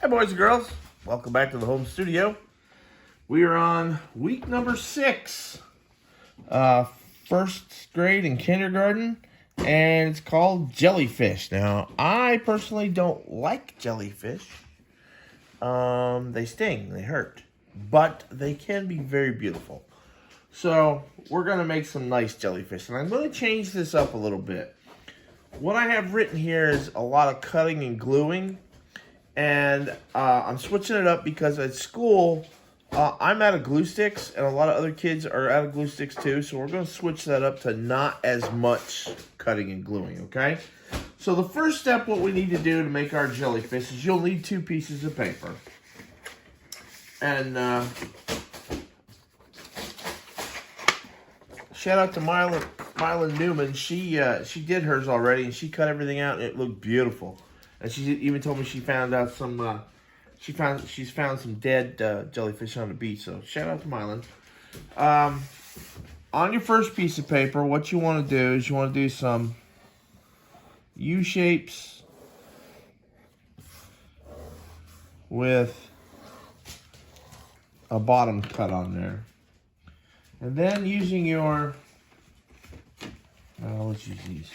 Hi boys and girls, welcome back to the home studio. We are on week number 6, first grade and kindergarten, and it's called jellyfish. Now, I personally don't like jellyfish. They sting, they hurt, but they can be very beautiful. So, we're going to make some nice jellyfish, and I'm going to change this up a little bit. What I have written here is a lot of cutting and gluing. And I'm switching it up because at school, I'm out of glue sticks, and a lot of other kids are out of glue sticks too. So we're going to switch that up to not as much cutting and gluing, okay? So the first step, what we need to do to make our jellyfish is you'll need 2 pieces of paper. And shout out to Mylan Newman. She did hers already, and she cut everything out, and it looked beautiful. And she even told me she found out some, she's found some dead jellyfish on the beach. So shout out to Mylan. On your first piece of paper, what you want to do is you want to do some U shapes with a bottom cut on there. And then using your, let's use these.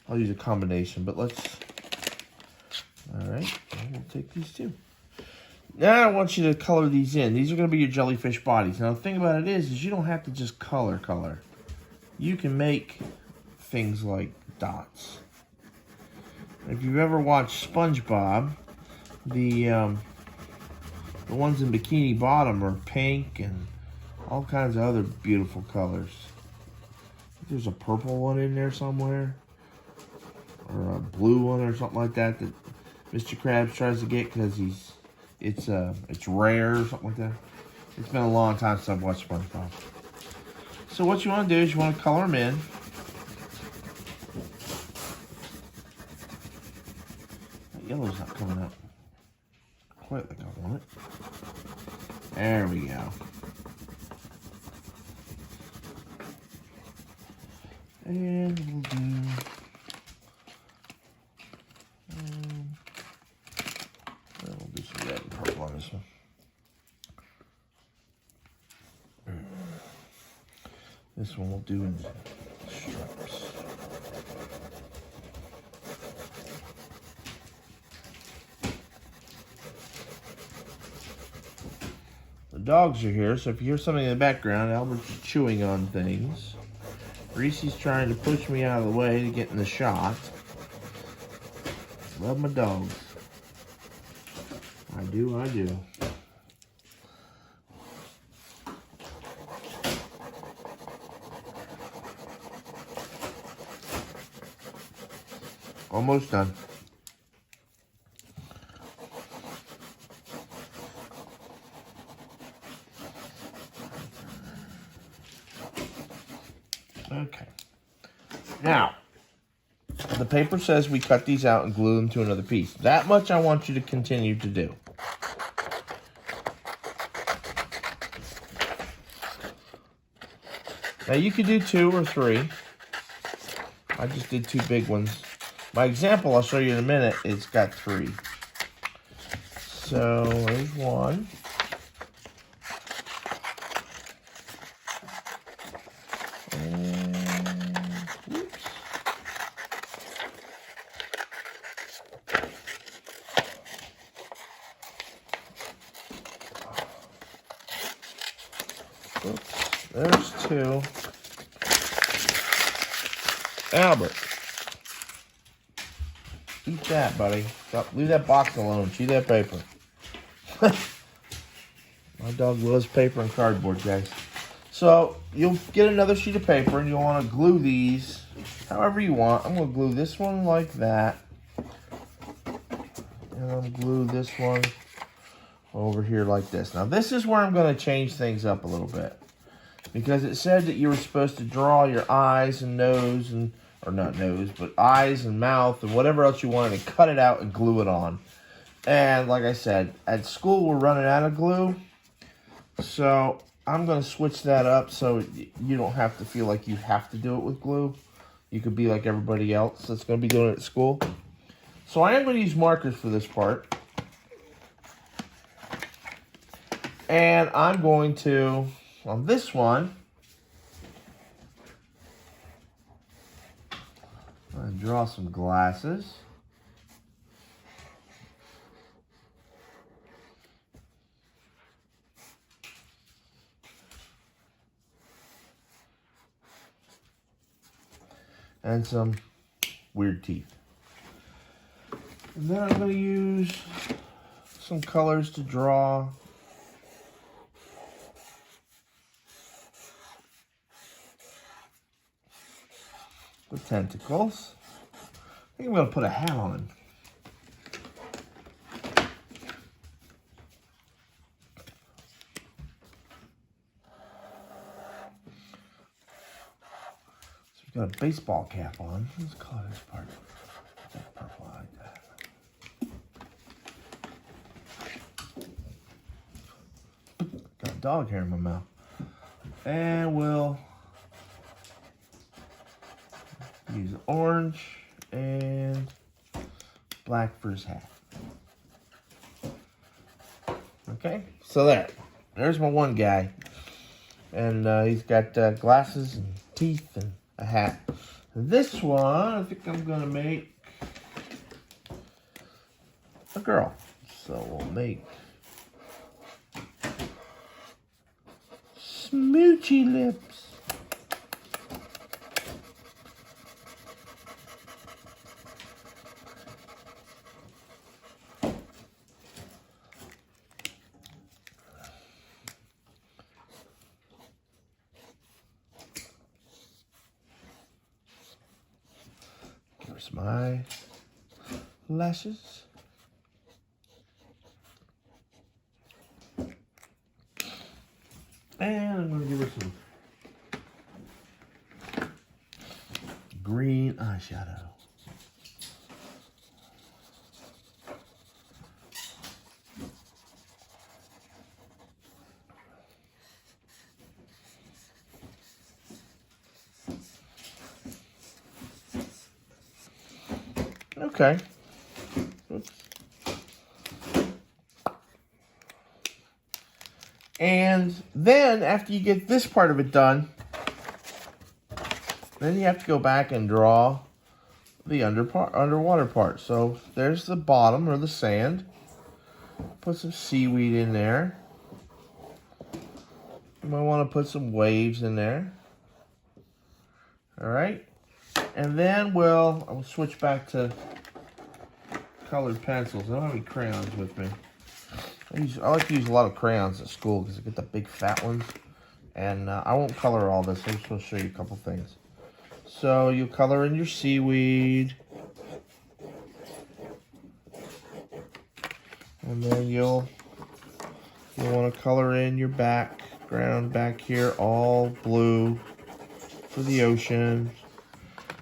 I'll use a combination, but let's. Alright, we'll take these 2. Now I want you to color these in. These are going to be your jellyfish bodies. Now the thing about it is you don't have to just color. You can make things like dots. If you've ever watched SpongeBob, the ones in Bikini Bottom are pink and all kinds of other beautiful colors. There's a purple one in there somewhere, or a blue one or something like that that Mr. Krabs tries to get because it's rare or something like that. It's been a long time since I've watched SpongeBob. So what you want to do is you want to color them in. That yellow's not coming up quite like I want it. There we go. And we'll do. We'll do some red and purple on this one. This one we'll do in stripes. The dogs are here, so if you hear something in the background, Albert's chewing on things. Reese's trying to push me out of the way to get in the shot. Love my dogs. I do. Almost done. Okay. Now, the paper says we cut these out and glue them to another piece. That much I want you to continue to do. Now you could do 2 or 3. I just did 2 big ones. My example I'll show you in a minute, it's got 3. So there's 1. Oops, there's 2. Albert, eat that, buddy. Stop, leave that box alone. Chew that paper. My dog loves paper and cardboard, guys. So you'll get another sheet of paper, and you'll want to glue these however you want. I'm going to glue this one like that, and I'm going to glue this one over here like this. Now this is where I'm going to change things up a little bit, because it said that you were supposed to draw your eyes and nose, and or not nose, but eyes and mouth and whatever else you wanted, and cut it out and glue it on. And like I said, at school we're running out of glue, so I'm going to switch that up so you don't have to feel like you have to do it with glue. You could be like everybody else that's going to be doing it at school. So I am going to use markers for this part. And I'm going to, on this one, I'm going to draw some glasses. And some weird teeth. And then I'm going to use some colors to draw the tentacles. I think I'm going to put a hat on him. So we've got a baseball cap on. Let's color this part. That purple, I like that. Got dog hair in my mouth. And we'll use orange and black for his hat. Okay, so there's my one guy. And he's got glasses and teeth and a hat. And this one, I think I'm gonna make a girl. So we'll make smoochy lips. Here's my lashes. And I'm going to give her some green eyeshadow. Okay. Oops. And then after you get this part of it done, then you have to go back and draw the underwater part. So there's the bottom or the sand. Put some seaweed in there. You might want to put some waves in there. All right. And then I will switch back to colored pencils. I don't have any crayons with me. I like to use a lot of crayons at school because I get the big fat ones. And I won't color all this. I'm just going to show you a couple things. So you color in your seaweed. And then you'll want to color in your background back here, all blue for the ocean.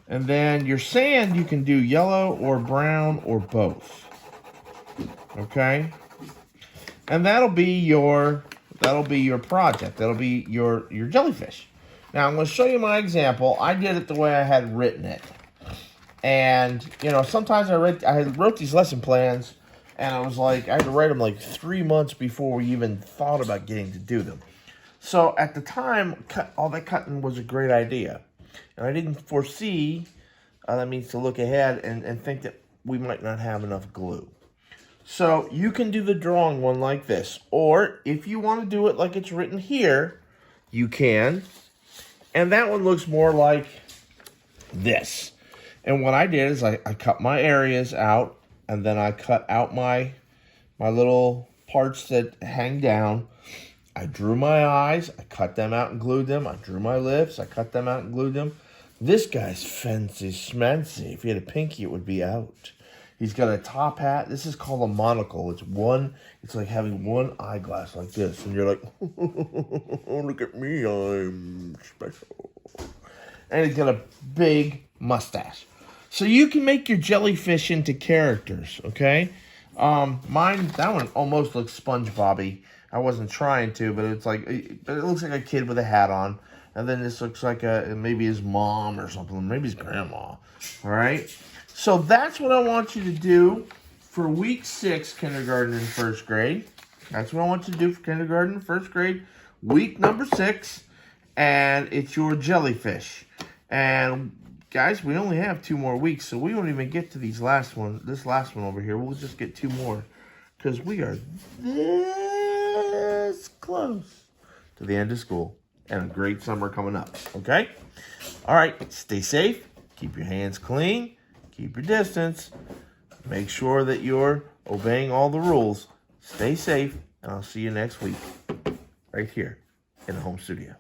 And then your sand, you can do yellow or brown or both. Okay? And that'll be your project. That'll be your jellyfish. Now I'm going to show you my example. I did it the way I had written it. And, you know, sometimes I wrote these lesson plans and I was like, I had to write them like 3 months before we even thought about getting to do them. So at the time, all that cutting was a great idea. And I didn't foresee, that means to look ahead and think that we might not have enough glue. So you can do the drawing one like this. Or if you want to do it like it's written here, you can. And that one looks more like this. And what I did is I cut my areas out. And then I cut out my little parts that hang down. I drew my eyes, I cut them out and glued them. I drew my lips, I cut them out and glued them. This guy's fancy schmancy. If he had a pinky, it would be out. He's got a top hat. This is called a monocle. It's like having one eyeglass like this. And you're like, oh, look at me, I'm special. And he's got a big mustache. So you can make your jellyfish into characters, okay? That one almost looks SpongeBob-y. I wasn't trying to, but it looks like a kid with a hat on. And then this looks like maybe his mom or something, maybe his grandma, all right? So that's what I want you to do for week 6, kindergarten and first grade. That's what I want you to do for kindergarten, first grade, week number 6. And it's your jellyfish. And guys, we only have 2 more weeks, so we won't even get to this last one over here. We'll just get 2 more because we are this close to the end of school and a great summer coming up, okay? All right, stay safe, keep your hands clean, keep your distance, make sure that you're obeying all the rules. Stay safe, and I'll see you next week right here in the home studio.